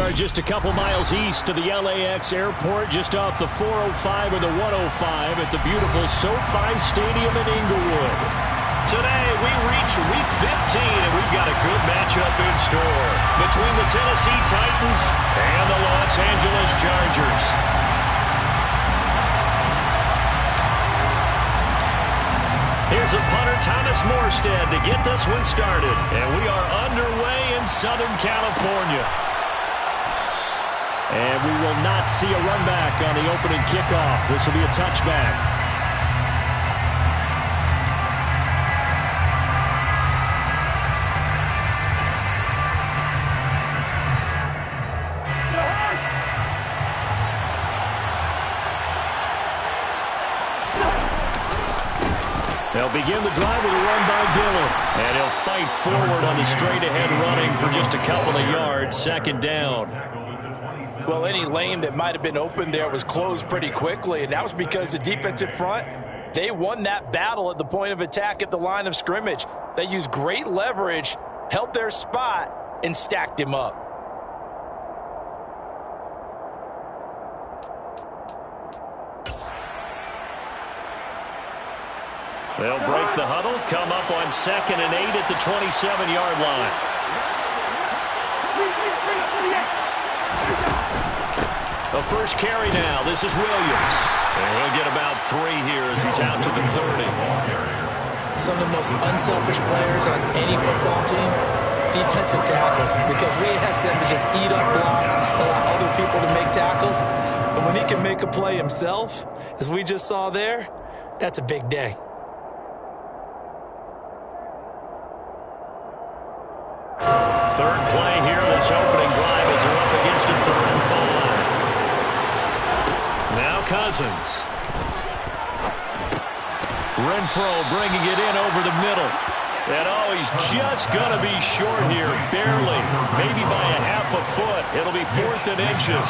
are just a couple miles east of the LAX airport, just off the 405 or the 105 at the beautiful SoFi Stadium in Inglewood. Today, we reach Week 15, and we've got a good matchup in store between the Tennessee Titans and the Los Angeles Chargers. Here's a punter, Thomas Morstead, to get this one started. And we are underway in Southern California. And we will not see a run back on the opening kickoff. This will be a touchback. They'll begin the drive with a run by Dillon. And he'll fight forward on the straight-ahead running for just a couple of yards. Second down. Well, any lane that might have been open there was closed pretty quickly, and that was because the defensive front, they won that battle at the point of attack at the line of scrimmage. They used great leverage, held their spot, and stacked him up. They'll break the huddle, come up on 2nd and 8 at the 27-yard line. The first carry now. This is Williams. And he'll get about 3 here as he's out to the 30. Some of the most unselfish players on any football team, defensive tackles, because we ask them to just eat up blocks, allow other people to make tackles. But when he can make a play himself, as we just saw there, that's a big day. Third play here, this opening drive as they're up against a 3rd and 5. Now Cousins. Renfro bringing it in over the middle. And oh, he's just going to be short here, barely, maybe by a half a foot. It'll be 4th and inches.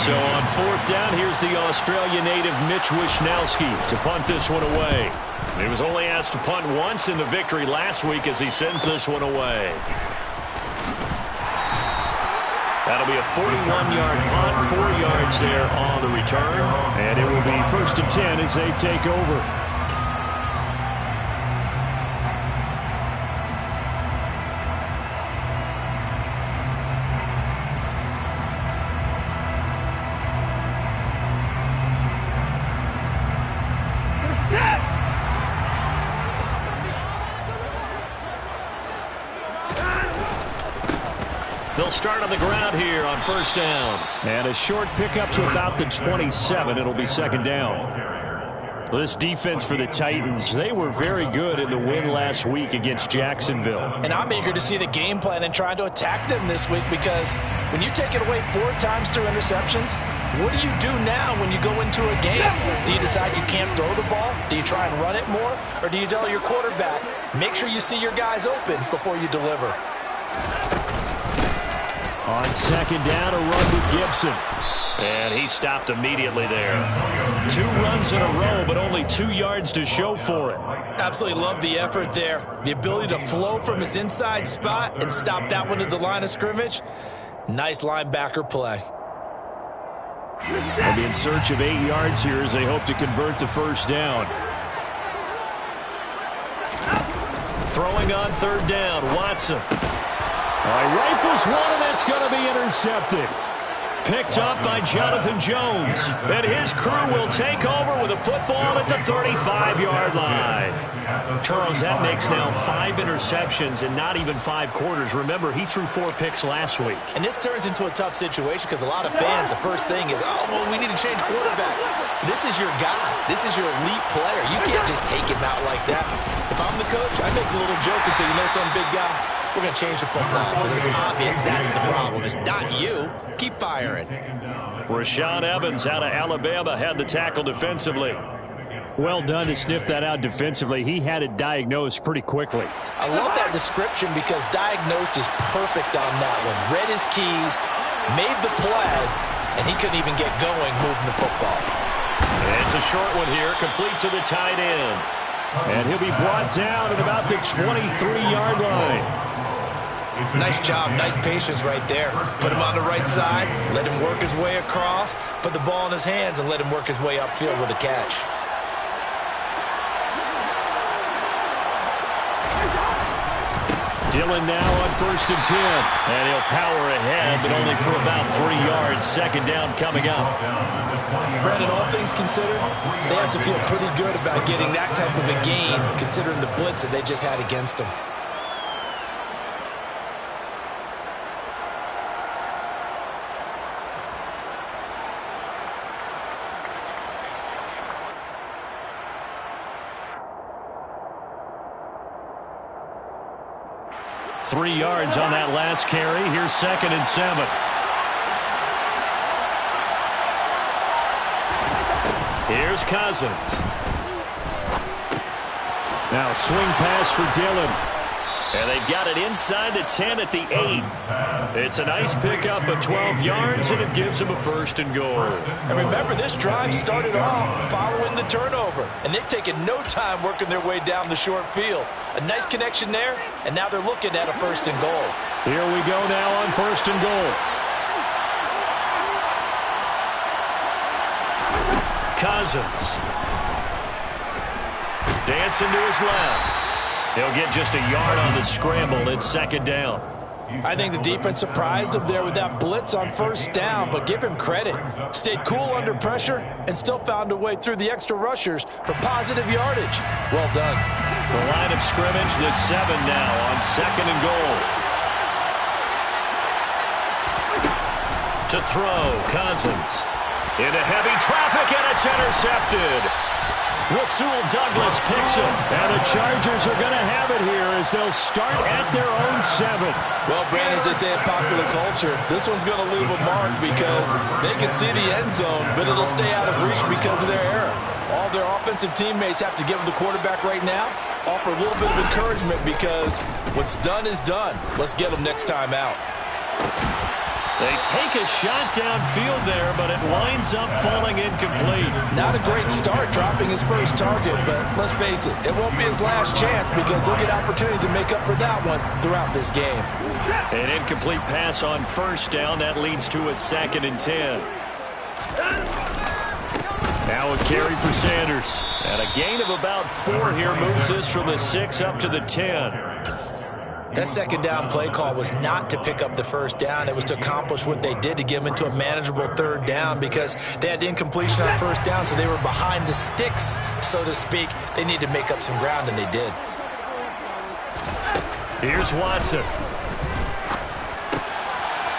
So on 4th down, here's the Australian native Mitch Wishnowsky to punt this one away. He was only asked to punt once in the victory last week as he sends this one away. That'll be a 41-yard punt, 4 yards there on the return. And it will be 1st and 10 as they take over. They'll start on the ground here on 1st down. And a short pickup to about the 27. It'll be 2nd down. Well, this defense for the Titans, they were very good in the win last week against Jacksonville. And I'm eager to see the game plan and trying to attack them this week, because when you take it away 4 times through interceptions, what do you do now when you go into a game? Do you decide you can't throw the ball? Do you try and run it more? Or do you tell your quarterback, make sure you see your guys open before you deliver? On 2nd down, a run with Gibson. And he stopped immediately there. 2 runs in a row, but only 2 yards to show for it. Absolutely love the effort there. The ability to flow from his inside spot and stop that one at the line of scrimmage. Nice linebacker play. They'll be in search of 8 yards here as they hope to convert the 1st down. Throwing on 3rd down, Watson. Rifles one, and that's going to be intercepted. Picked up by Jonathan Jones. And his crew will take over with a football at the 35-yard line. Charles, that makes now 5 interceptions in not even 5 quarters. Remember, he threw 4 picks last week. And this turns into a tough situation because a lot of fans, the first thing is, oh, well, we need to change quarterbacks. This is your guy. This is your elite player. You can't just take him out like that. If I'm the coach, I make a little joke and say, you know some big guy? We're going to change the football. So it's obvious that's the problem. It's not you. Keep firing. Rashaan Evans out of Alabama had the tackle defensively. Well done to sniff that out defensively. He had it diagnosed pretty quickly. I love that description because diagnosed is perfect on that one. Read his keys, made the play, and he couldn't even get going moving the football. It's a short one here, complete to the tight end. And he'll be brought down at about the 23-yard line. Nice job, nice patience right there. Put him on the right side, let him work his way across, put the ball in his hands, and let him work his way upfield with a catch. Dillon now on 1st and 10. And he'll power ahead, but only for about 3 yards. 2nd down coming up. Brandon, all things considered, they have to feel pretty good about getting that type of a gain, considering the blitz that they just had against them. Three yards on that last carry. Here's 2nd and 7. Here's Cousins. Now swing pass for Dillon. And they've got it inside the 10 at the 8. It's a nice pickup of 12 yards, and it gives them a 1st and goal. And remember, this drive started off following the turnover, and they've taken no time working their way down the short field. A nice connection there, and now they're looking at a 1st and goal. Here we go now on 1st and goal. Cousins. Dancing to his left. He'll get just a yard on the scramble. It's 2nd down. I think the defense surprised him there with that blitz on 1st down, but give him credit. Stayed cool under pressure and still found a way through the extra rushers for positive yardage. Well done. The line of scrimmage, the 7 now on 2nd and goal. To throw, Cousins. Into heavy traffic, and it's intercepted. Rasul Douglas picks him, and the Chargers are going to have it here as they'll start at their own 7. Well, Brandon, as they say in popular culture, this one's going to leave a mark because they can see the end zone, but it'll stay out of reach because of their error. All their offensive teammates have to give the quarterback right now, offer a little bit of encouragement because what's done is done. Let's get them next time out. They take a shot downfield there, but it winds up falling incomplete. Not a great start dropping his first target, but let's face it, it won't be his last chance because he'll get opportunities to make up for that one throughout this game. An incomplete pass on 1st down. That leads to a 2nd and 10. Now a carry for Sanders. And a gain of about 4 here moves this from the 6 up to the 10. That 2nd down play call was not to pick up the 1st down. It was to accomplish what they did to get them into a manageable 3rd down because they had incompletion on 1st down, so they were behind the sticks, so to speak. They needed to make up some ground, and they did. Here's Watson.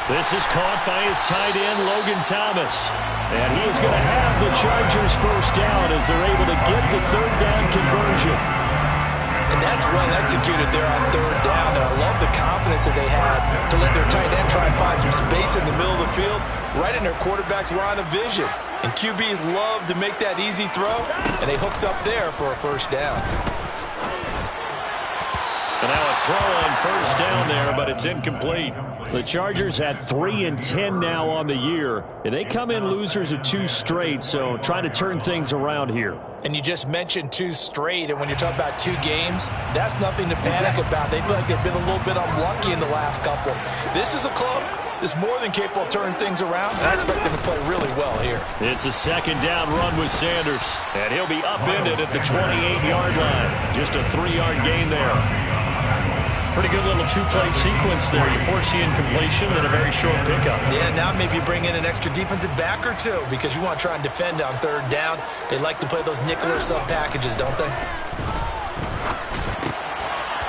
This is caught by his tight end, Logan Thomas. And he's going to have the Chargers 1st down as they're able to get the 3rd down conversion. And that's well executed there on 3rd down. And I love the confidence that they had to let their tight end try and find some space in the middle of the field, right in their quarterback's line of vision. And QBs love to make that easy throw, and they hooked up there for a 1st down. And now a throw on 1st down there, but it's incomplete. The Chargers had 3 and 10 now on the year, and they come in losers of 2 straight, so trying to turn things around here. And you just mentioned 2 straight, and when you're talking about 2 games, that's nothing to panic about. They feel like they've been a little bit unlucky in the last couple. This is a club that's more than capable of turning things around, and I expect them to play really well here. It's a 2nd down run with Sanders, and he'll be upended at the 28-yard line. Just a 3-yard gain there. Pretty good little 2-play sequence there. You force the incompletion and a very short pickup. Yeah, now maybe you bring in an extra defensive back or 2 because you want to try and defend on 3rd down. They like to play those nickel or sub packages, don't they?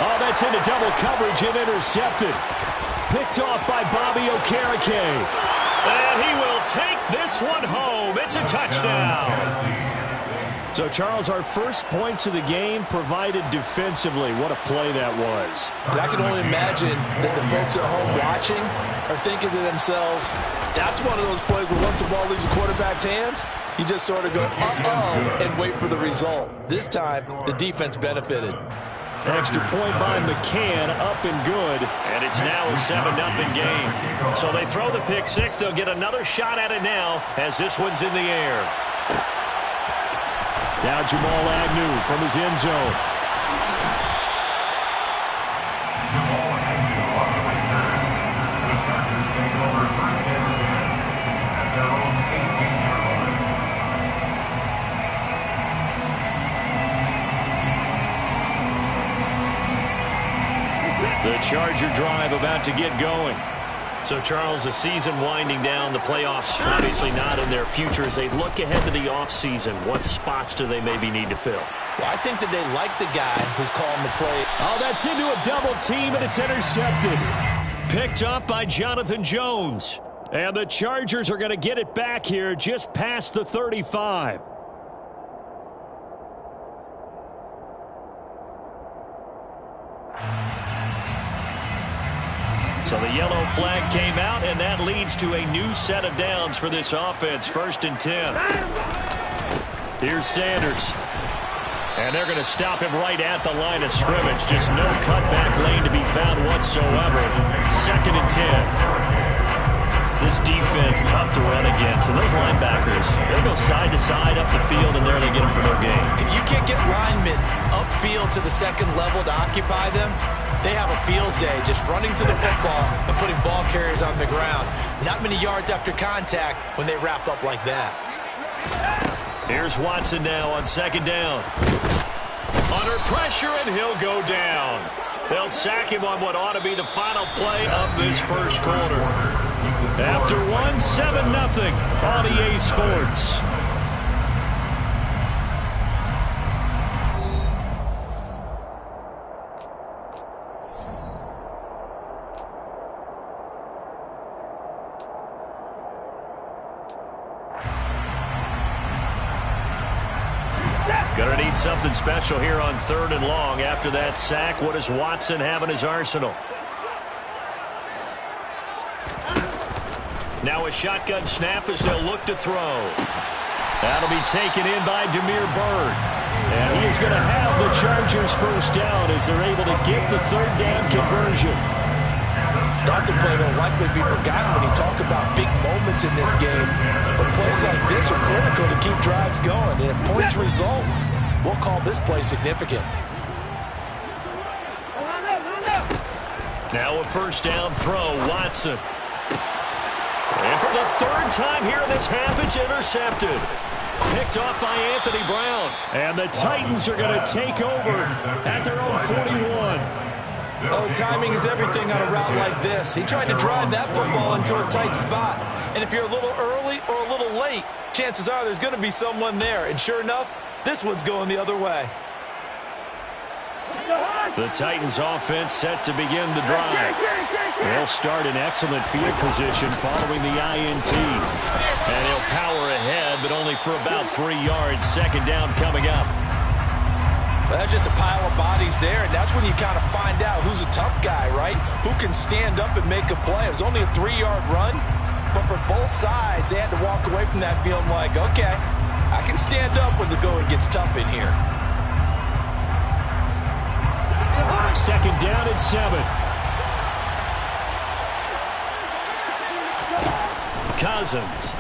Oh, that's into double coverage and intercepted. Picked off by Bobby Okereke. And he will take this one home. It's a touchdown. So, Charles, our first points of the game provided defensively. What a play that was. And I can only imagine that the folks at home watching are thinking to themselves, that's one of those plays where once the ball leaves the quarterback's hands, you just sort of go, uh-oh, and wait for the result. This time, the defense benefited. Extra point by McCann, up and good. And it's now a 7-0 game. So they throw the pick 6. They'll get another shot at it now as this one's in the air. Now Jamal Agnew from his end zone. The Charger drive about to get going. So, Charles, the season winding down, the playoffs obviously not in their future. As they look ahead to the offseason, what spots do they maybe need to fill? Well, I think that they like the guy who's calling the play. Oh, that's into a double team, and it's intercepted. Picked up by Jonathan Jones. And the Chargers are going to get it back here just past the 35. So the yellow flag came out, and that leads to a new set of downs for this offense. 1st and 10. Here's Sanders. And they're going to stop him right at the line of scrimmage. Just no cutback lane to be found whatsoever. 2nd and 10. This defense, tough to run against. And those linebackers, they'll go side to side up the field, and there they get them for no gain. If you can't get linemen upfield to the second level to occupy them, they have a field day just running to the football and putting ball carriers on the ground. Not many yards after contact when they wrap up like that. Here's Watson now on 2nd down. Under pressure, and he'll go down. They'll sack him on what ought to be the final play of this first quarter. After 7-0 on EA Sports. Gonna need something special here on 3rd and long. After that sack, what does Watson have in his arsenal? Now a shotgun snap as they'll look to throw. That'll be taken in by Demir Bird. And he is going to have the Chargers first down as they're able to get the 3rd down conversion. That's a play that will likely be forgotten when you talk about big moments in this game. But plays like this are critical to keep drives going. And if points result, we'll call this play significant. Now a 1st down throw, Watson. And for the 3rd time here in this half, it's intercepted. Picked off by Anthony Brown. And the Titans are going to take over at their own 41. Oh, timing is everything on a route like this. He tried to drive that football into a tight spot. And if you're a little early or a little late, chances are there's going to be someone there. And sure enough, this one's going the other way. The Titans offense set to begin the drive. They'll start in excellent field position following the INT. And he'll power ahead, but only for about 3 yards. 2nd down coming up. Well, that's just a pile of bodies there, and that's when you kind of find out who's a tough guy, right? Who can stand up and make a play. It was only a 3-yard run, but for both sides, they had to walk away from that feeling like, okay, I can stand up when the going gets tough in here. 2nd down and 7. Cousins.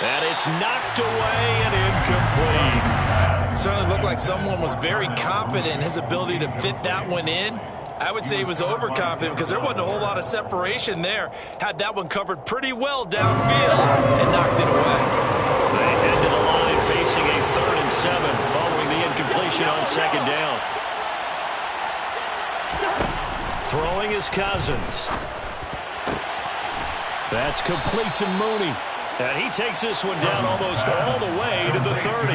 And it's knocked away and incomplete. Certainly looked like someone was very confident in his ability to fit that one in. I would say he was overconfident because there wasn't a whole lot of separation there. Had that one covered pretty well downfield and knocked it away. They head to the line facing a 3rd and 7 following the incompletion on 2nd down. Throwing is Cousins. That's complete to Mooney. And he takes this one down almost all the way to the 30.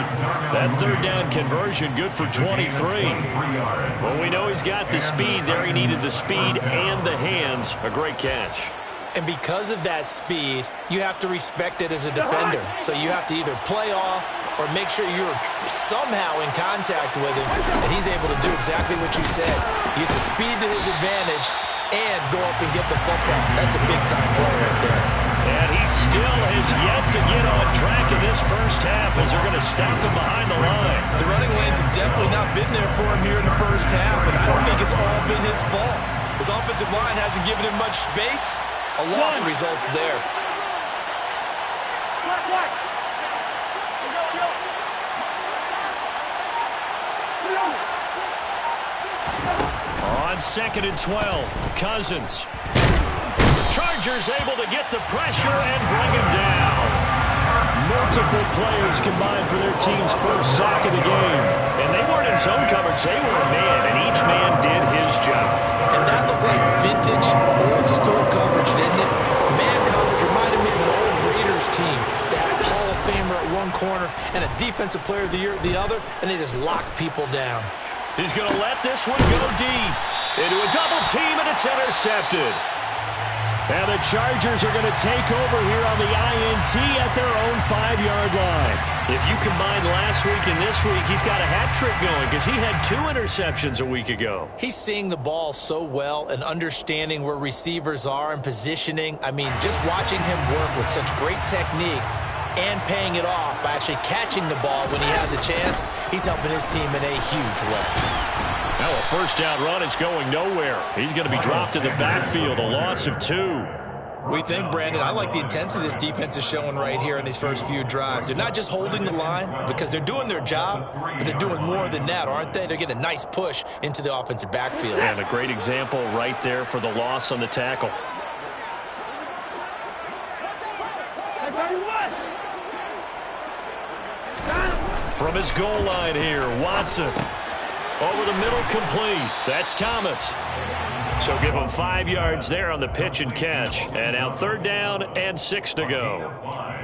That 3rd down conversion good for 23. Well, we know he's got the speed there. He needed the speed and the hands. A great catch. And because of that speed, you have to respect it as a defender. So you have to either play off or make sure you're somehow in contact with him. And he's able to do exactly what you said. Use the speed to his advantage and go up and get the football. That's a big-time play right there. And he still has yet to get on track in this first half as they're going to stop him behind the line. The running lanes have definitely not been there for him here in the first half, and I don't think it's all been his fault. His offensive line hasn't given him much space. A loss results there. On 2nd and 12, Cousins. Chargers able to get the pressure and bring him down. No Multiple players combined for their team's first sack of the game. And they weren't in zone coverage. They were a man, and each man did his job. And that looked like vintage, old-school coverage, didn't it? Man coverage reminded me of an old Raiders team that had a Hall of Famer at one corner and a Defensive Player of the Year at the other, and they just locked people down. He's going to let this one go deep. Into a double team, and it's intercepted. And the Chargers are going to take over here on the INT at their own 5-yard line. If you combine last week and this week, he's got a hat trick going because he had 2 interceptions a week ago. He's seeing the ball so well and understanding where receivers are and positioning. I mean, just watching him work with such great technique and paying it off by actually catching the ball when he has a chance, he's helping his team in a huge way. Now a first down run is going nowhere. He's going to be dropped in the backfield, a loss of 2. We think, Brandon, I like the intensity this defense is showing right here in these first few drives. They're not just holding the line because they're doing their job, but they're doing more than that, aren't they? They're getting a nice push into the offensive backfield. And a great example right there for the loss on the tackle. From his goal line here, Watson. Over the middle, complete. That's Thomas. So give him 5 yards there on the pitch and catch. And now 3rd down and 6 to go.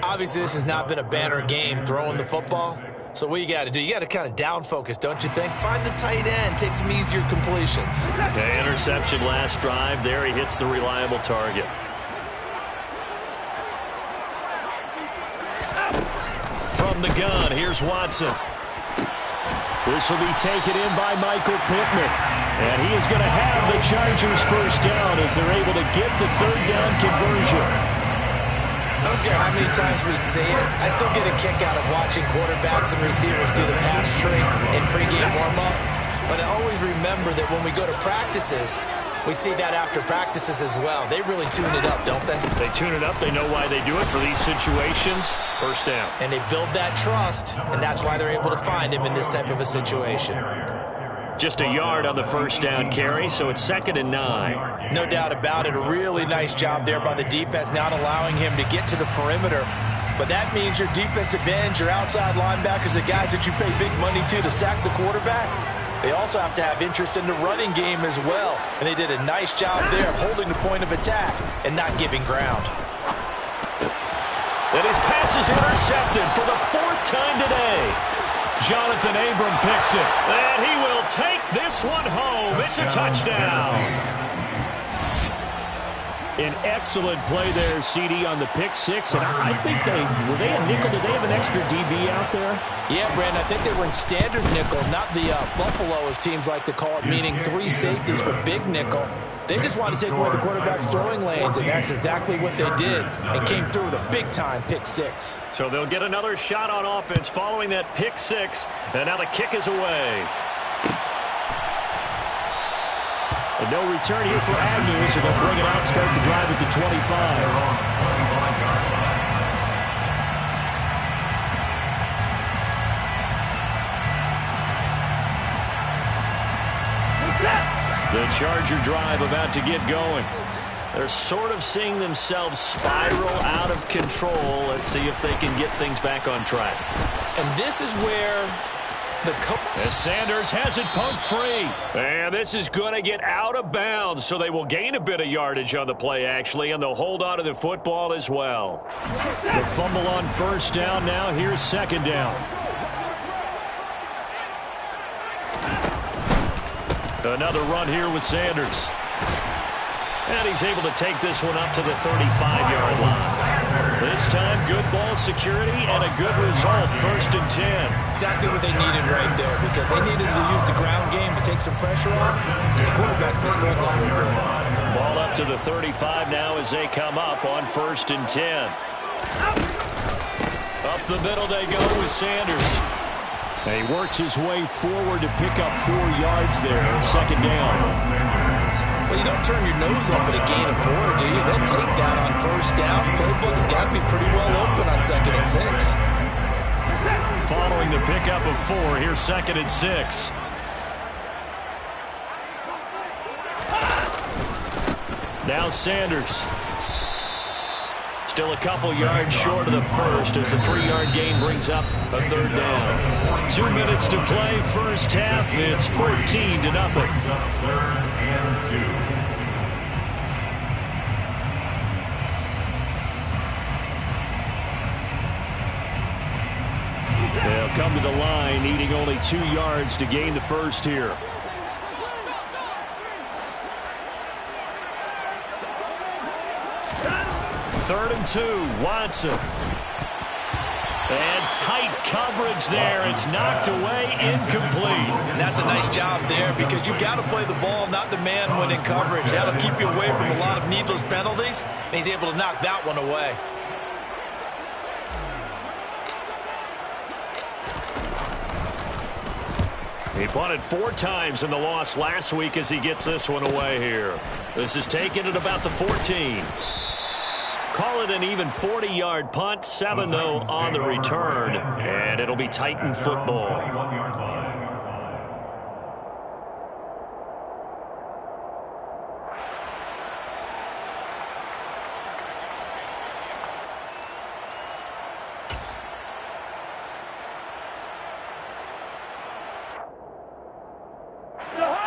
Obviously, this has not been a banner game throwing the football. So what you got to do, you got to kind of down focus, don't you think? Find the tight end, take some easier completions. The interception last drive. There he hits the reliable target. From the gun, here's Watson. This will be taken in by Michael Pittman. And he is going to have the Chargers first down as they're able to get the 3rd down conversion. I don't care how many times we say it, I still get a kick out of watching quarterbacks and receivers do the pass trick in pregame warm-up. But I always remember that when we go to practices, we see that after practices as well. They really tune it up, don't they? They tune it up. They know why they do it for these situations. First down. And they build that trust, and that's why they're able to find him in this type of a situation. Just a yard on the first down carry, so it's 2nd and 9. No doubt about it. A really nice job there by the defense, not allowing him to get to the perimeter. But that means your defensive ends, your outside linebackers, the guys that you pay big money to sack the quarterback, they also have to have interest in the running game as well. And they did a nice job there of holding the point of attack and not giving ground. And his pass is intercepted for the 4th time today. Jonathan Abram picks it. And he will take this one home. It's a touchdown. An excellent play there, CD, on the pick 6. And I think were they a nickel? Did they have an extra DB out there? Yeah, Brandon, I think they were in standard nickel, not the Buffalo, as teams like to call it, meaning 3 safeties for big nickel. They just wanted to take away the quarterback's throwing lanes, and that's exactly what they did, and came through with a big-time pick 6. So they'll get another shot on offense following that pick 6, and now the kick is away. And no return here for Agnew, so they'll bring it out, start the drive at the 25. The Charger drive about to get going. They're sort of seeing themselves spiral out of control. Let's see if they can get things back on track. And this is where as Sanders has it poked free. And this is going to get out of bounds, so they will gain a bit of yardage on the play, actually, and they'll hold on to the football as well. The fumble on first down now. Here's 2nd down. Another run here with Sanders. And he's able to take this one up to the 35-yard line. This time, good ball security and a good result. 1st and 10. Exactly what they needed right there, because they needed to use the ground game to take some pressure off, because the quarterback's been struggling a little bit. Ball up to the 35 now as they come up on 1st and 10. Up the middle they go with Sanders. And he works his way forward to pick up 4 yards there. 2nd down. Well, you don't turn your nose up at a gain of 4, do you? They'll take that on first down. Playbook's got to be pretty well open on 2nd and 6. Following the pickup of 4, here's 2nd and 6. Now Sanders. Still a couple yards short of the first as the 3-yard gain brings up a third down. 2 minutes to play, first half. It's 14-0. Third and 2. They'll come to the line, needing only 2 yards to gain the first here. Third and 2, Watson. And tight coverage there. It's knocked away, incomplete. And that's a nice job there because you've got to play the ball, not the man when in coverage. That'll keep you away from a lot of needless penalties, and he's able to knock that one away. He punted 4 times in the loss last week as he gets this one away here. This is taken at about the 14. Call it an even 40-yard punt. 7, though, on the return. And it'll be Titan football.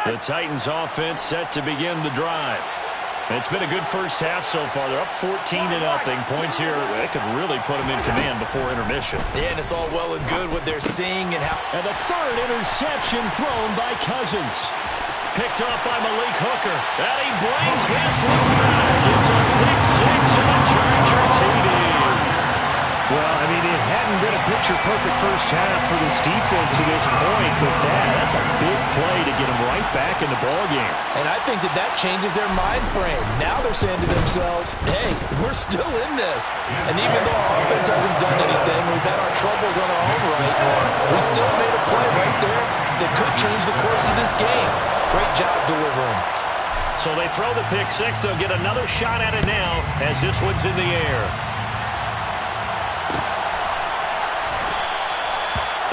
The Titans offense set to begin the drive. It's been a good first half so far. They're up 14-0. Points here, they could really put them in command before intermission. Yeah, and it's all well and good what they're seeing and how. And the third interception thrown by Cousins. Picked up by Malik Hooker. And he brings this one back. It's a pick 6 and a Charger TD. Well, I mean, it hadn't been a picture-perfect first half for this defense to this point, but that's a big play to get them right back in the ballgame. And I think that changes their mind frame. Now they're saying to themselves, hey, we're still in this. And even though our offense hasn't done anything, we've had our troubles on our own right, we still made a play right there that could change the course of this game. Great job delivering. So they throw the pick 6. They'll get another shot at it now as this one's in the air.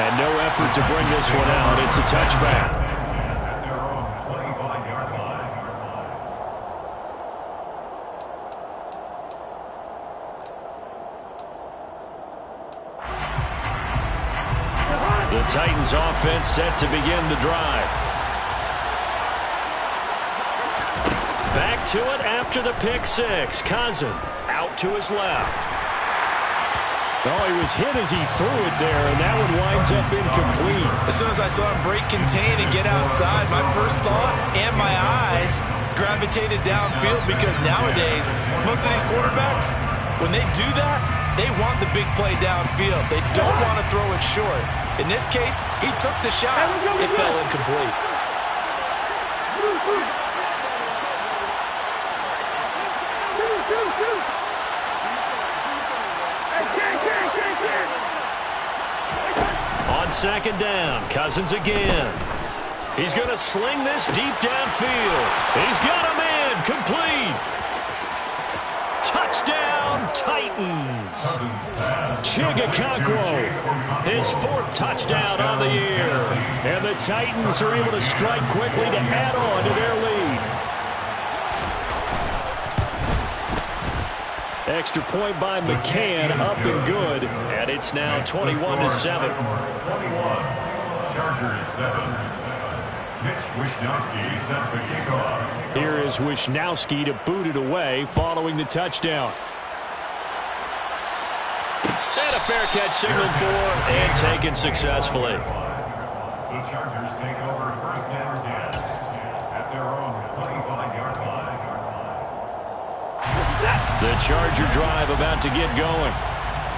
And no effort to bring this one out. It's a touchback. At their own 25-yard line. The Titans offense set to begin the drive. Back to it after the pick 6. Cousin out to his left. Oh, he was hit as he threw it there, and that one winds up incomplete. As soon as I saw him break contain and get outside, my first thought and my eyes gravitated downfield because nowadays, most of these quarterbacks, when they do that, they want the big play downfield. They don't want to throw it short. In this case, he took the shot. It fell incomplete. On second down, Cousins again. He's going to sling this deep downfield. He's got a man, complete. Touchdown, Titans. Chigakonkwo, his 4th touchdown on the year. And the Titans are able to strike quickly to add on to their lead. Extra point by McCann, up and good. And it's now 21-7. 21, Chargers 7. Mitch Wishnowsky set to kick off. Here is Wishnowsky to boot it away following the touchdown. And a fair catch signaled for and taken successfully. The Chargers take over first and 10 at their own 25-yard line. The Charger drive about to get going.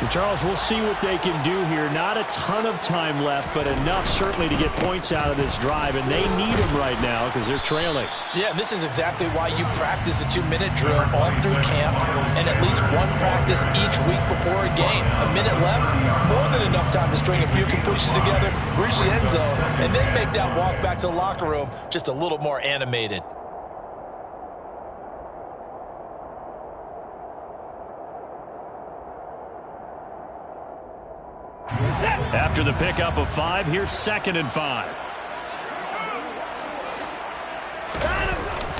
And Charles, we'll see what they can do here. Not a ton of time left, but enough certainly to get points out of this drive, and they need them right now because they're trailing. Yeah, and this is exactly why you practice a 2-minute drill all through camp and at least one practice each week before a game. A minute left, more than enough time to string a few completions together, reach the end zone, and then make that walk back to the locker room just a little more animated. After the pickup of 5, here's 2nd and 5.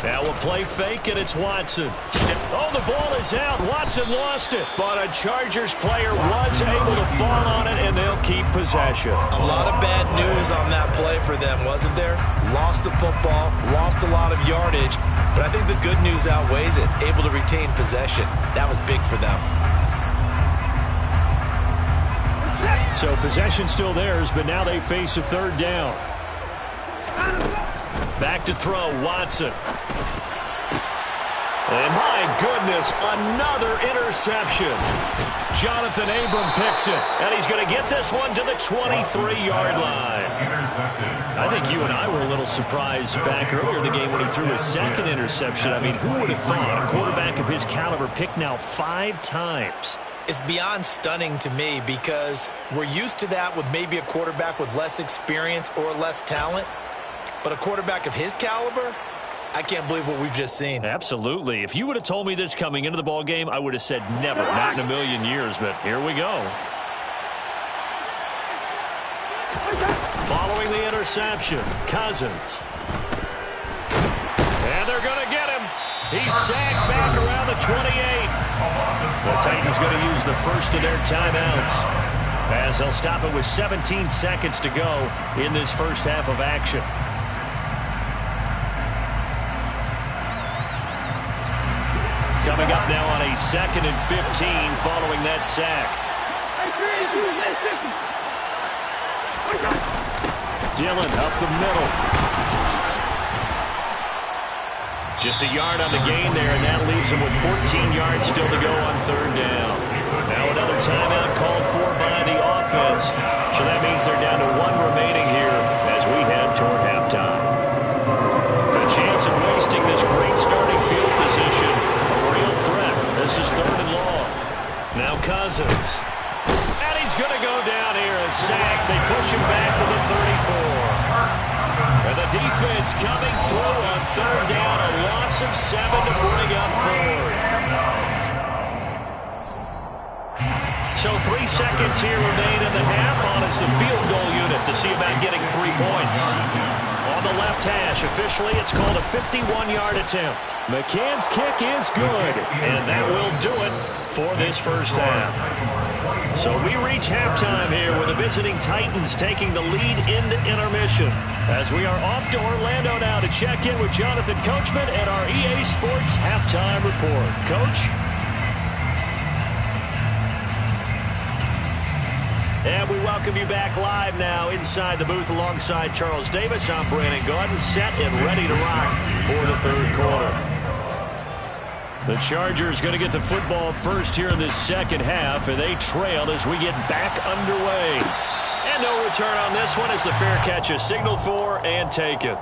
Now we'll play fake, and it's Watson. Oh, the ball is out. Watson lost it. But a Chargers player was able to fall on it, and they'll keep possession. A lot of bad news on that play for them, wasn't there? Lost the football, lost a lot of yardage, but I think the good news outweighs it. Able to retain possession. That was big for them. So possession still theirs, but now they face a third down. Back to throw, Watson. And my goodness, another interception. Jonathan Abram picks it, and he's going to get this one to the 23-yard line. I think you and I were a little surprised back earlier in the game when he threw his second interception. I mean, who would have thought a quarterback of his caliber picked now 5 times? It's beyond stunning to me because we're used to that with maybe a quarterback with less experience or less talent. But a quarterback of his caliber, I can't believe what we've just seen. Absolutely. If you would have told me this coming into the ball game, I would have said never, not in a million years. But here we go. Following the interception, Cousins. And they're going to get him. He's sacked back around the 28. The Titans going to use the first of their timeouts, as they'll stop it with 17 seconds to go in this first half of action. Coming up now on a 2nd and 15 following that sack. Dillon up the middle. Just a yard on the gain there, and that leaves him with 14 yards still to go on third down. Now another timeout called for by the offense. So that means they're down to 1 remaining here as we head toward halftime. A chance of wasting this great starting field position. This is 3rd and long. Now Cousins. And he's going to go down here. A sack. They push him back to the 34. And the defense coming through on 3rd down. A loss of 7 to bring up 4th. So 3 seconds here remain in the half on as the field goal unit to see about getting 3 points. On the left hash, officially it's called a 51-yard attempt. McCann's kick is good, and that will do it for this first half. So we reach halftime here with the visiting Titans taking the lead into intermission, as we are off to Orlando now to check in with Jonathan Coachman and our EA Sports Halftime Report. Coach? And we welcome you back live now inside the booth alongside Charles Davis. I'm Brandon Gaudin, set and ready to rock for the 3rd quarter. The Chargers going to get the football first here in this 2nd half, and they trail as we get back underway. And no return on this one as the fair catch is signaled for and taken.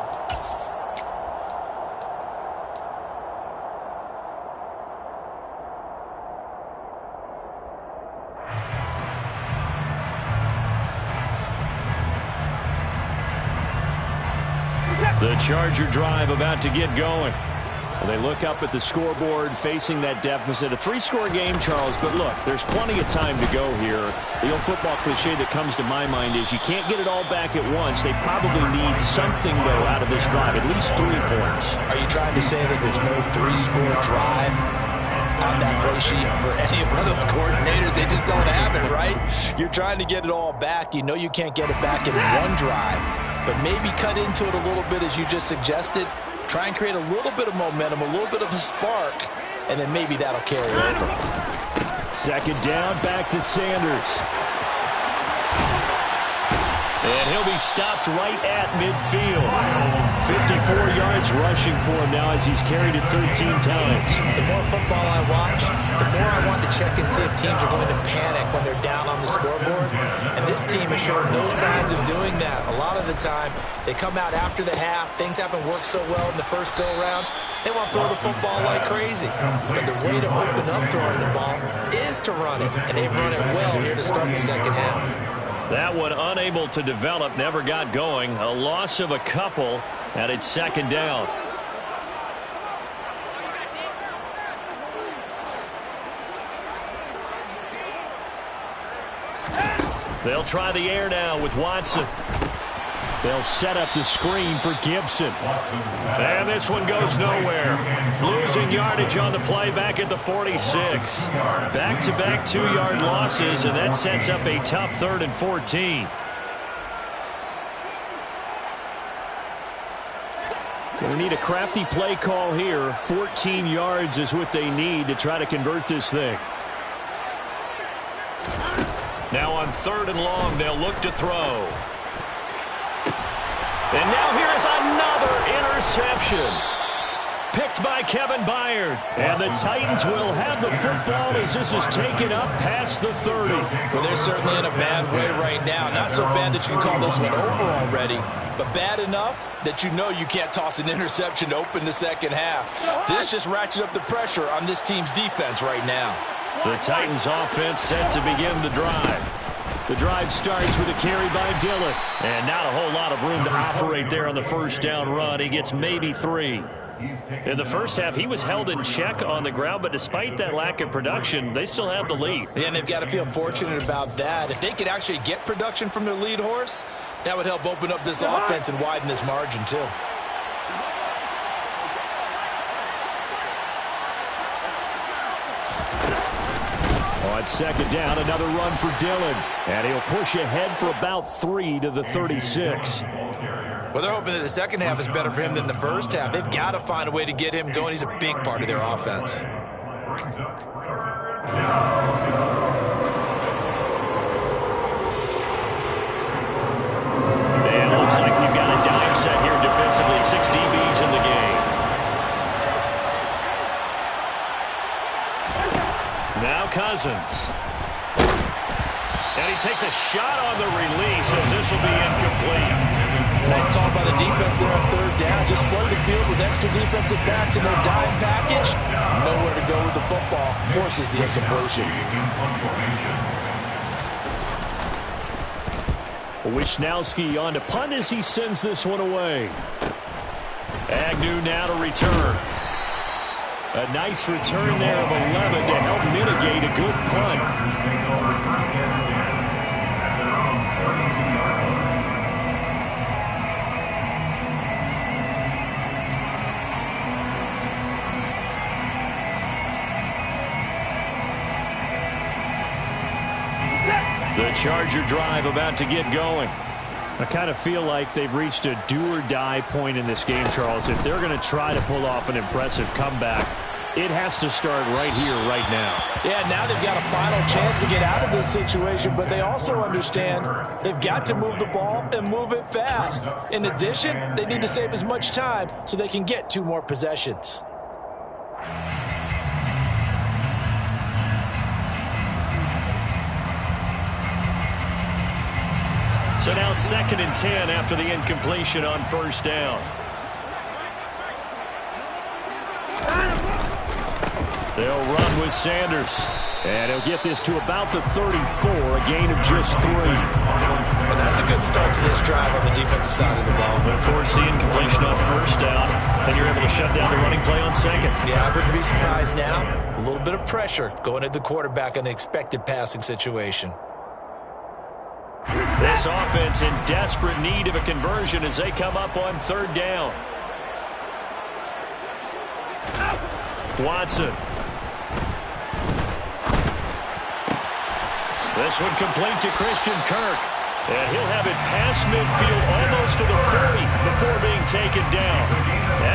The Charger drive about to get going. They look up at the scoreboard facing that deficit. A 3-score game, Charles, but look, there's plenty of time to go here. The old football cliche that comes to my mind is you can't get it all back at once. They probably need something, though, out of this drive, at least 3 points. Are you trying to say that there's no 3-score drive on that play sheet for any one of those coordinators? They just don't have it, right? You're trying to get it all back. You know you can't get it back in one drive, but maybe cut into it a little bit as you just suggested. Try and create a little bit of momentum, a little bit of a spark, and then maybe that'll carry over. 2nd down, back to Sanders. And he'll be stopped right at midfield. 54 yards rushing for him now as he's carried it 13 times. The more football I watch, the more I want to check and see if teams are going to panic when they're down on the scoreboard. And this team has shown no signs of doing that. A lot of the time, they come out after the half. Things haven't worked so well in the first go-around. They want to throw the football like crazy. But the way to open up throwing the ball is to run it. And they've run it well here to start the 2nd half. That one unable to develop, never got going. A loss of a couple, and it's 2nd down. They'll try the air now with Watson. They'll set up the screen for Gibson. And this one goes nowhere. Losing yardage on the play back at the 46. Back-to-back 2-yard losses, and that sets up a tough 3rd and 14. We need a crafty play call here. 14 yards is what they need to try to convert this thing. Now on 3rd and long, they'll look to throw. And now here's another interception. Picked by Kevin Byard. And the Titans will have the football as this is taken up past the 30. Well, they're certainly in a bad way right now. Not so bad that you can call this one over already, but bad enough that you know you can't toss an interception to open the second half. This just ratchets up the pressure on this team's defense right now. The Titans offense set to begin the drive. The drive starts with a carry by Dillon. And not a whole lot of room to operate there on the first down run. He gets maybe 3. In the first half, he was held in check on the ground, but despite that lack of production, they still have the lead. Yeah, and they've got to feel fortunate about that. If they could actually get production from their lead horse, that would help open up this offense and widen this margin too. On 2nd down, another run for Dillon. And he'll push ahead for about 3 to the 36. Well, they're hoping that the second half is better for him than the first half. They've got to find a way to get him going. He's a big part of their offense. And it looks like we've got a dime set here defensively. 6 DBs in the game. Now Cousins. And he takes a shot on the release as this will be incomplete. Nice call by the defense there on 3rd down. Just flood the field with extra defensive backs in their dime package. Nowhere to go with the football. Forces the incompletion. Wisnowski on to punt as he sends this one away. Agnew now to return. A nice return there of 11 to help mitigate a good punt. The Charger drive about to get going. I kind of feel like they've reached a do-or-die point in this game, Charles. If they're going to try to pull off an impressive comeback, it has to start right here, right now. Yeah, now they've got a final chance to get out of this situation, but they also understand they've got to move the ball and move it fast. In addition, they need to save as much time so they can get 2 more possessions. So now 2nd and 10 after the incompletion on 1st down. They'll run with Sanders. And he'll get this to about the 34, a gain of just 3. Well, that's a good start to this drive on the defensive side of the ball. But force the incompletion on 1st down, and you're able to shut down the running play on 2nd. Yeah, I wouldn't be surprised now. A little bit of pressure going at the quarterback in the expected passing situation. This offense in desperate need of a conversion as they come up on 3rd down. Watson. This one complete to Christian Kirk. And he'll have it past midfield almost to the 40 before being taken down.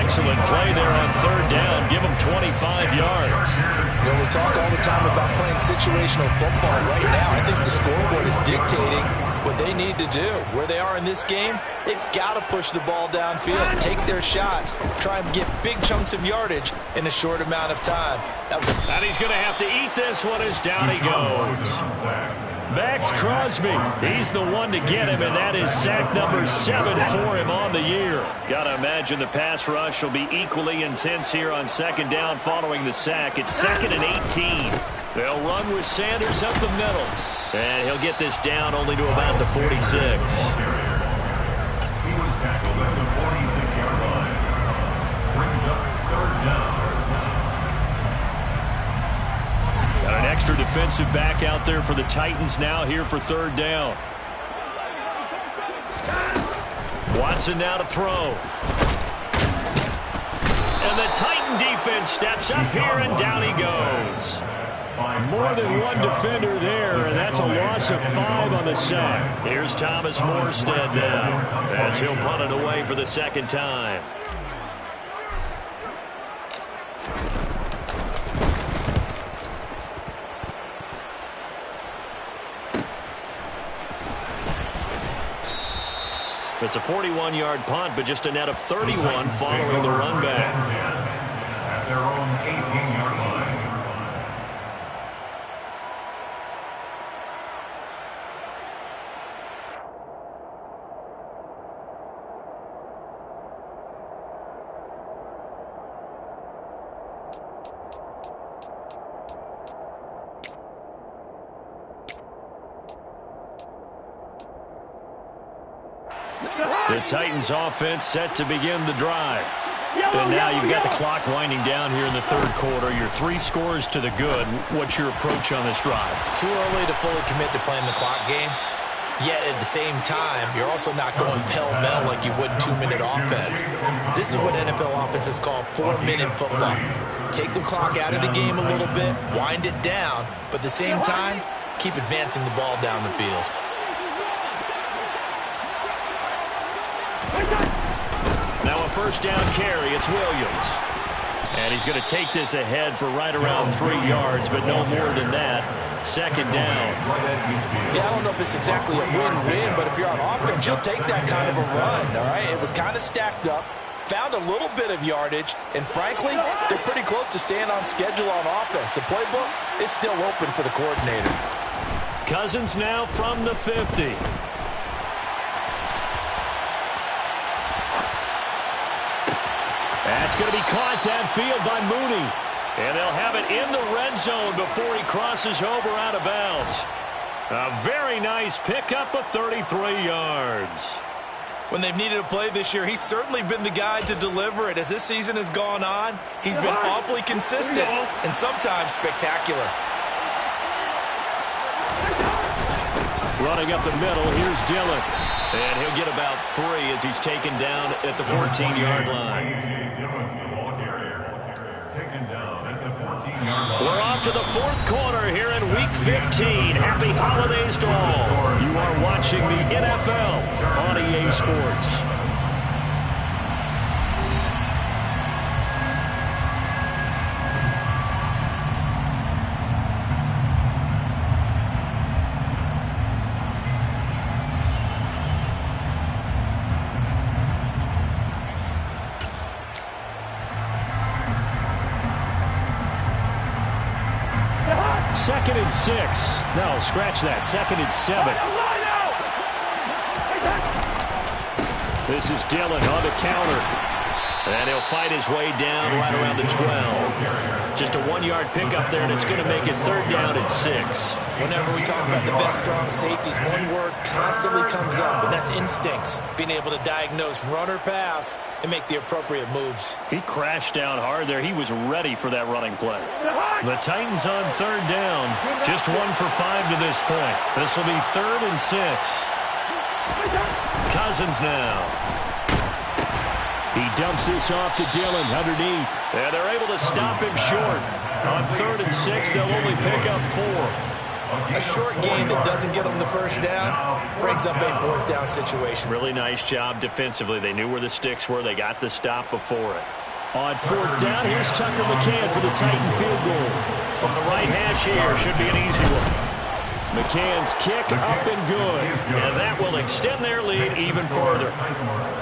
Excellent play there on 3rd down. Give him 25 yards. You know, we talk all the time about playing situational football. Right now, I think the scoreboard is dictating what they need to do. Where they are in this game, they've got to push the ball downfield, take their shots, try and get big chunks of yardage in a short amount of time. And he's going to have to eat this one as down he goes. Max Crosby, he's the one to get him, and that is sack number 7 for him on the year. Got to imagine the pass rush will be equally intense here on 2nd down following the sack. It's 2nd and 18. They'll run with Sanders up the middle. And he'll get this down only to about the 46. He was tackled at the 46-yard line. Brings up 3rd down. Got an extra defensive back out there for the Titans now here for 3rd down. Watson now to throw. And the Titan defense steps up here, and down he goes. More than one defender there, and that's a loss of 5 on the sack. Here's Thomas Morstead now, as he'll punt it away for the second time. It's a 41-yard punt, but just a net of 31 following the run back. At their own 18-yard line. The Titans offense set to begin the drive. And now you've got the clock winding down here in the third quarter. Your 3 scores to the good. What's your approach on this drive? Too early to fully commit to playing the clock game. Yet at the same time, you're also not going pell-mell like you would in 2-minute offense. This is what NFL offenses call 4-minute football. Take the clock out of the game a little bit, wind it down, but at the same time, keep advancing the ball down the field. Now a first down carry. It's Williams. And he's going to take this ahead for right around 3 yards, but no more than that. Second down. Yeah, I don't know if it's exactly a win-win, but if you're on offense, you'll take that kind of a run, all right? It was kind of stacked up, found a little bit of yardage, and frankly, they're pretty close to staying on schedule on offense. The playbook is still open for the coordinator. Cousins now from the 50. That's going to be caught downfield by Mooney. And they'll have it in the red zone before he crosses over out of bounds. A very nice pickup of 33 yards. When they've needed a play this year, he's certainly been the guy to deliver it. As this season has gone on, he's been awfully consistent and sometimes spectacular. Running up the middle, here's Dillon. And he'll get about 3 as he's taken down at the 14-yard line. We're off to the fourth quarter here in Week 15. Happy holidays to all. You are watching the NFL on EA Sports. Second and 6. No, scratch that. Second and 7. This is Dillon on the counter. And he'll fight his way down right around the 12. Just a 1-yard pickup there, and it's going to make it third down at 6. Whenever we talk about the best strong safeties, one word constantly comes up, and that's instincts. Being able to diagnose run or pass and make the appropriate moves. He crashed down hard there. He was ready for that running play. The Titans on third down. Just 1 for 5 to this point. This will be third and 6. Cousins now. He dumps this off to Dillon underneath. And they're able to stop him short. On third and 6, they'll only pick up 4. A short gain that doesn't get them the first down brings up a fourth down situation. Really nice job defensively. They knew where the sticks were. They got the stop before it. On fourth down, here's Tucker McCann for the Titan field goal. From the right hash here, should be an easy one. McCann's kick up and good. And that will extend their lead even further.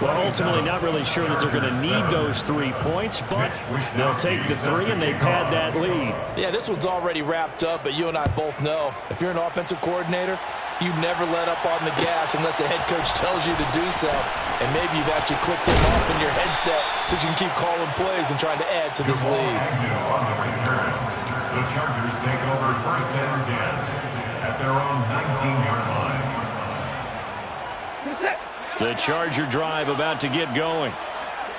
Well, ultimately not really sure that they're going to need those 3 points, but they'll take the 3 and they pad that lead. Yeah, this one's already wrapped up, but you and I both know if you're an offensive coordinator, you never let up on the gas unless the head coach tells you to do so. And maybe you've actually clicked it off in your headset so you can keep calling plays and trying to add to this lead. The Chargers take over first and 10. At their own 19-yard line. The Charger drive about to get going.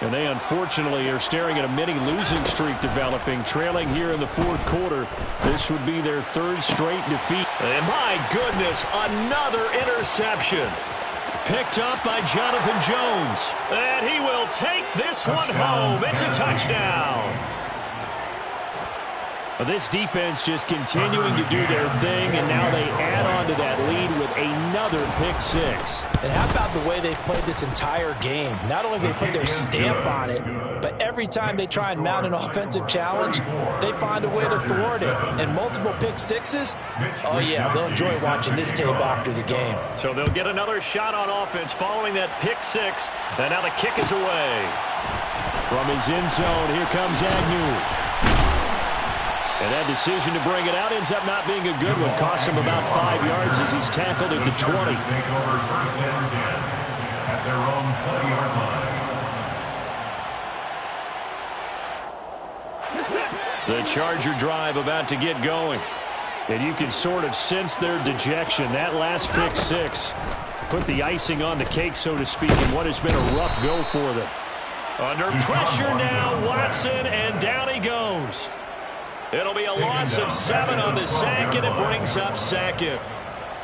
And they unfortunately are staring at a mini losing streak developing, trailing here in the fourth quarter. This would be their 3rd straight defeat. And my goodness, another interception. Picked up by Jonathan Jones. And he will take this one home. It's a touchdown. Well, this defense just continuing to do their thing, and now they add on to that lead with another pick six. And how about the way they've played this entire game? Not only do they put their stamp on it, but every time they try and mount an offensive challenge, they find a way to thwart it. And multiple pick sixes, oh yeah, they'll enjoy watching this tape after the game. So they'll get another shot on offense following that pick six, and now the kick is away. From his end zone, here comes Agnew. And that decision to bring it out ends up not being a good one. Cost him about 5 yards as he's tackled at the 20. Take over first down 10 at their own 20-yard line. The Charger drive about to get going. And you can sort of sense their dejection. That last pick six put the icing on the cake, so to speak, in what has been a rough go for them. Under pressure now, Watson, and down he goes. It'll be a loss of 7 on the sack, and it brings up second.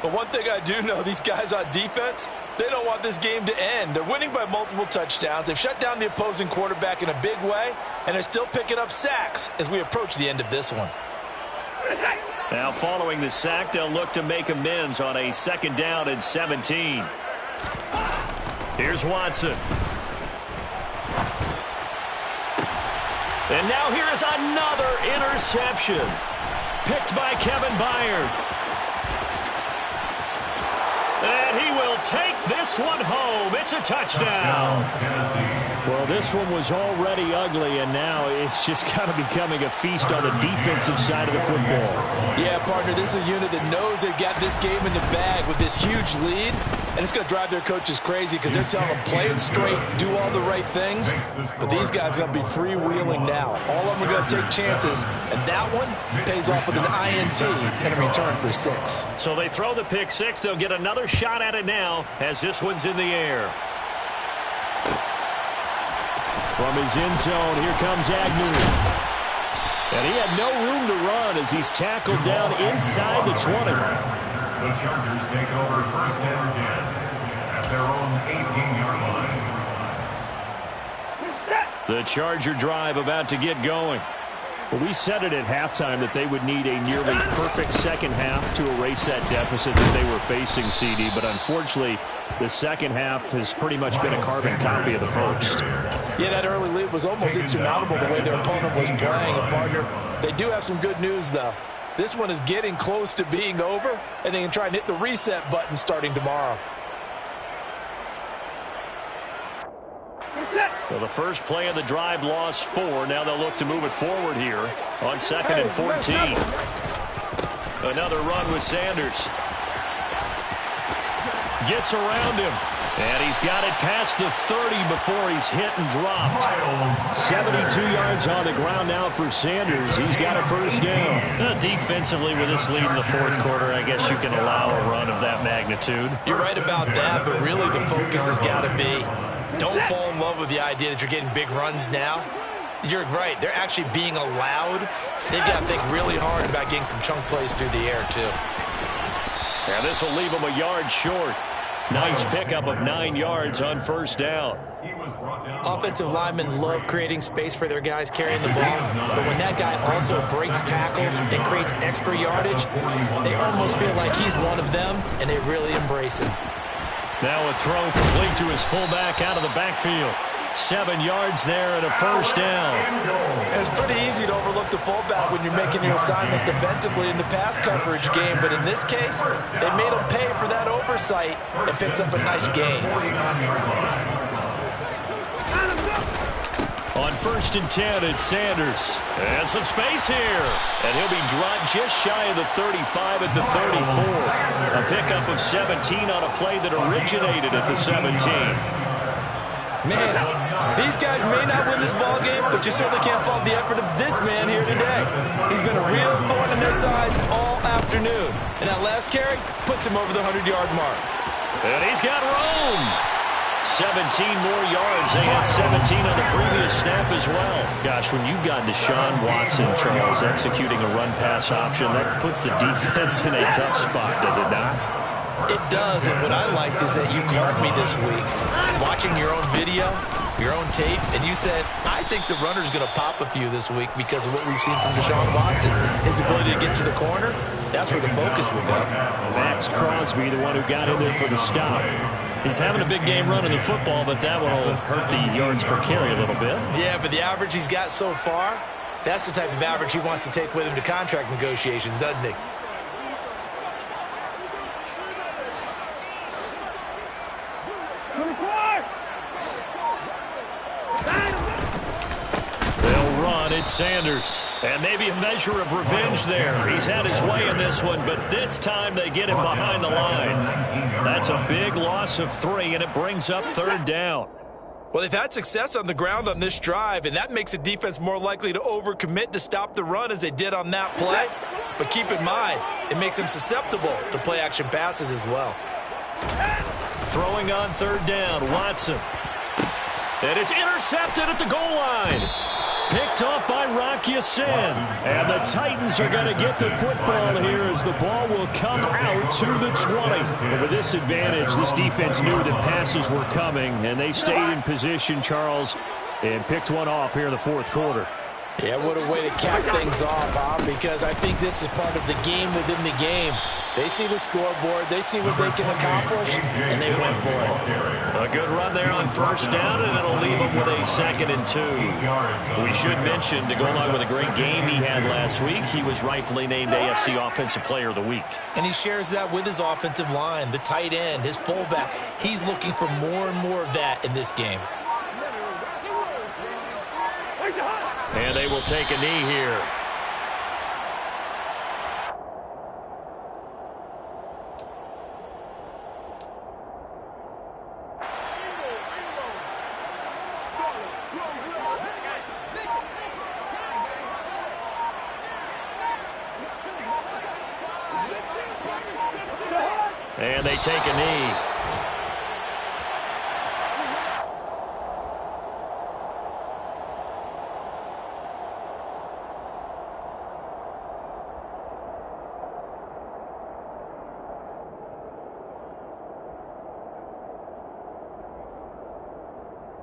But one thing I do know, these guys on defense, they don't want this game to end. They're winning by multiple touchdowns. They've shut down the opposing quarterback in a big way, and they're still picking up sacks as we approach the end of this one. Now following the sack, they'll look to make amends on a 2nd down and 17. Here's Watson. And now here is another interception. Picked by Kevin Byard. And he will take this one home. It's a touchdown. Well, this one was already ugly, and now it's just kind of becoming a feast on the defensive side of the football. Yeah, partner, this is a unit that knows they've got this game in the bag with this huge lead, and it's going to drive their coaches crazy because they're telling them play it straight, do all the right things, but these guys are going to be freewheeling now. All of them are going to take chances, and that one pays off with an INT and a return for 6. So they throw the pick six. They'll get another shot at it now as this one's in the air. From his end zone, here comes Agnew. And he had no room to run as he's tackled down inside the 20. The Chargers take over first down 10 at their own 18-yard line. The Charger drive about to get going. Well, we said it at halftime that they would need a nearly perfect second half to erase that deficit that they were facing, CD. But unfortunately, the second half has pretty much been a carbon copy of the first. Yeah, that early lead was almost insurmountable the way their opponent was playing. And, partner, they do have some good news, though. This one is getting close to being over, and they can try and hit the reset button starting tomorrow. Well, the first play of the drive lost 4. Now they'll look to move it forward here on 2nd and 14. Another run with Sanders. Gets around him. And he's got it past the 30 before he's hit and dropped. 72 yards on the ground now for Sanders. He's got a first down. Defensively, with this lead in the 4th quarter, I guess you can allow a run of that magnitude. You're right about that, but really the focus has got to be don't fall in love with the idea that you're getting big runs now. You're right. They're actually being allowed. They've got to think really hard about getting some chunk plays through the air, too. And this will leave them a yard short. Nice pickup of 9 yards on first down. Offensive linemen love creating space for their guys carrying the ball, but when that guy also breaks tackles and creates extra yardage, they almost feel like he's one of them, and they really embrace him. Now a throw complete to his fullback out of the backfield. 7 yards there and a first down. It's pretty easy to overlook the fullback when you're making your assignments defensively in the pass coverage game, but in this case, they made him pay for that oversight and picks up a nice gain. On 1st and 10, it's Sanders. And some space here. And he'll be dropped just shy of the 35 at the 34. A pickup of 17 on a play that originated at the 17. Man, these guys may not win this ball game, but you certainly can't fault the effort of this man here today. He's been a real thorn in their sides all afternoon. And that last carry puts him over the 100-yard mark. And he's got room. 17 more yards. They had 17 on the previous snap as well. Gosh, when you've got Deshaun Watson, Charles, executing a run-pass option, that puts the defense in a tough spot, does it not? It does, and what I liked is that you called me this week, watching your own video, your own tape, and you said, I think the runner's going to pop a few this week because of what we've seen from Deshaun Watson. His ability to get to the corner, that's where the focus will go. Max Crosby, the one who got in there for the stop. He's having a big game running the football, but that will hurt the yards per carry a little bit. Yeah, but the average he's got so far, that's the type of average he wants to take with him to contract negotiations, doesn't he? They'll run. It's Sanders. And maybe a measure of revenge there. He's had his way in this one, but this time they get him behind the line. That's a big loss of 3, and it brings up 3rd down. Well, they've had success on the ground on this drive, and that makes a defense more likely to overcommit to stop the run as they did on that play. But keep in mind, it makes them susceptible to play-action passes as well. Throwing on 3rd down, Watson. And it's intercepted at the goal line. Picked off by Rocky Sin. And the Titans are going to get the football here as the ball will come out to the 20. But with this advantage, this defense knew that passes were coming, and they stayed in position, Charles, and picked one off here in the 4th quarter. Yeah, what a way to cap things off, Bob, because I think this is part of the game within the game. They see the scoreboard, they see what they can accomplish, and they went for it. A good run there on 1st down, and it'll leave them with a 2nd and 2. We should mention, to go along with a great game he had last week, he was rightfully named AFC Offensive Player of the Week. And he shares that with his offensive line, the tight end, his fullback. He's looking for more and more of that in this game. And they will take a knee here. And they take a knee.